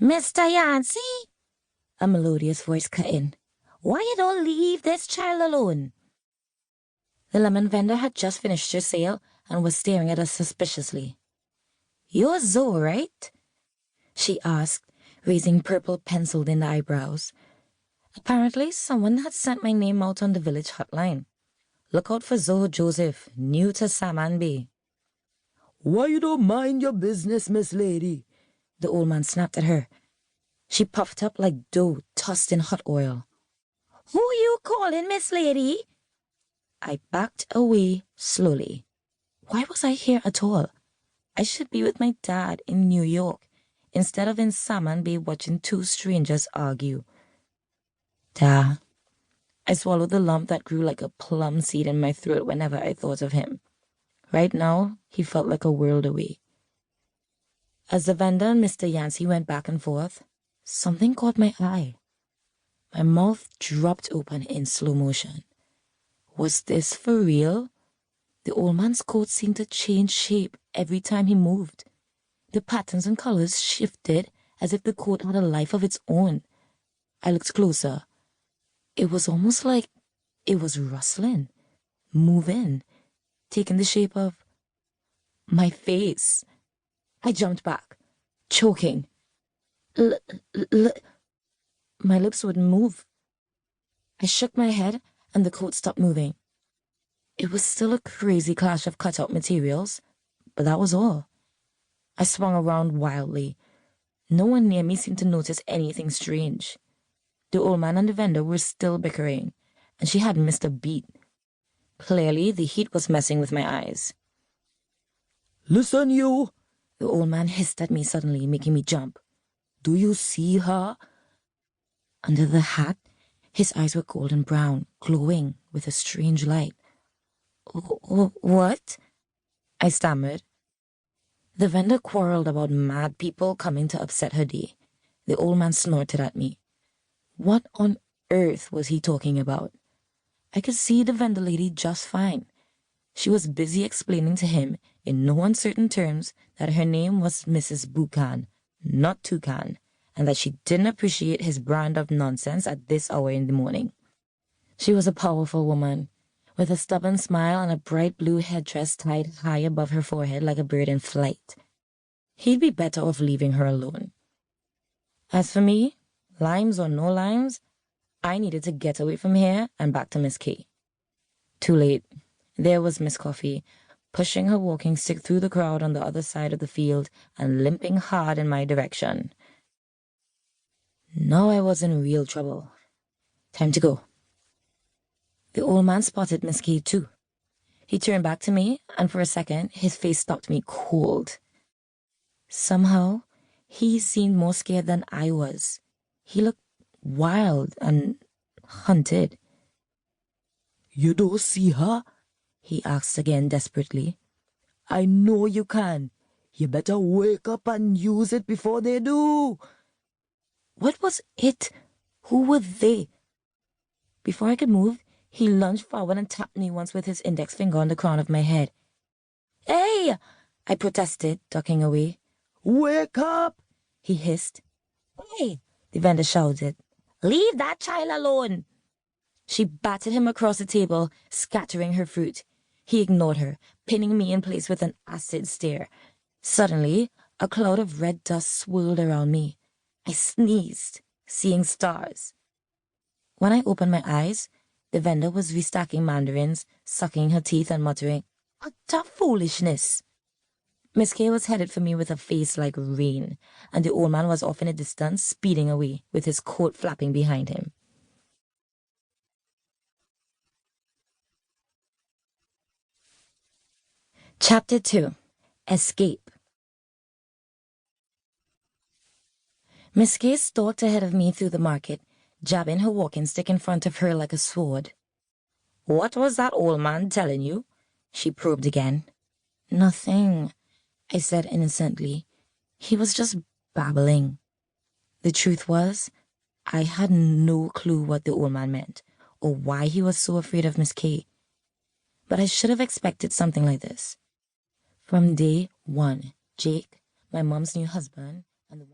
Mr. Yancey? A melodious voice cut in. Why you don't leave this child alone? The lemon vendor had just finished her sale and was staring at us suspiciously. You're Zoe, right? She asked, raising purple penciled-in eyebrows. Apparently, someone had sent my name out on the village hotline. Look out for Zoe Joseph, new to Saman Bay. Why you don't mind your business, Miss Lady? The old man snapped at her. She puffed up like dough tossed in hot oil. Who you calling, Miss Lady? I backed away slowly. Why was I here at all? I should be with my dad in New York, instead of in Salmon Bay watching two strangers argue. I swallowed the lump that grew like a plum seed in my throat whenever I thought of him. Right now, he felt like a world away. As the vendor and Mr. Yancey went back and forth, something caught my eye. My mouth dropped open in slow motion. Was this for real? The old man's coat seemed to change shape every time he moved. The patterns and colors shifted as if the coat had a life of its own. I looked closer. It was almost like it was rustling, moving, taking the shape of my face. I jumped back, choking. My lips wouldn't move. I shook my head and the coat stopped moving. It was still a crazy clash of cut-out materials, but that was all. I swung around wildly. No one near me seemed to notice anything strange. The old man and the vendor were still bickering, and she hadn't missed a beat. Clearly, the heat was messing with my eyes. Listen, you! The old man hissed at me suddenly, making me jump. Do you see her? Under the hat, his eyes were golden brown, glowing with a strange light. What? I stammered. The vendor quarreled about mad people coming to upset her day. The old man snorted at me. What on earth was he talking about? I could see the vendor lady just fine. She was busy explaining to him in no uncertain terms that her name was Mrs. Buchan, not Toucan, and that she didn't appreciate his brand of nonsense at this hour in the morning. She was a powerful woman, with a stubborn smile and a bright blue headdress tied high above her forehead like a bird in flight. He'd be better off leaving her alone. As for me, limes or no limes, I needed to get away from here and back to Miss K. Too late. There was Miss Coffee, pushing her walking stick through the crowd on the other side of the field and limping hard in my direction. Now I was in real trouble. Time to go. The old man spotted Miss K too. He turned back to me, and for a second his face stopped me cold. Somehow, he seemed more scared than I was. He looked wild and hunted. You don't see her? He asked again desperately. I know you can. You better wake up and use it before they do. What was it? Who were they? Before I could move, he lunged forward and tapped me once with his index finger on the crown of my head. Hey! I protested, ducking away. Wake up! He hissed. Hey! The vendor shouted. Leave that child alone! She batted him across the table, scattering her fruit. He ignored her, pinning me in place with an acid stare. Suddenly, a cloud of red dust swirled around me. I sneezed, seeing stars. When I opened my eyes, the vendor was restacking mandarins, sucking her teeth and muttering, "Utter foolishness!" Miss K was headed for me with a face like rain, and the old man was off in a distance, speeding away, with his coat flapping behind him. Chapter 2. Escape. Miss K stalked ahead of me through the market, jabbing her walking stick in front of her like a sword. "What was that old man telling you?" she probed again. "Nothing," I said innocently. "He was just babbling." The truth was, I had no clue what the old man meant, or why he was so afraid of Miss K. But I should have expected something like this. From day one, Jake, my mom's new husband,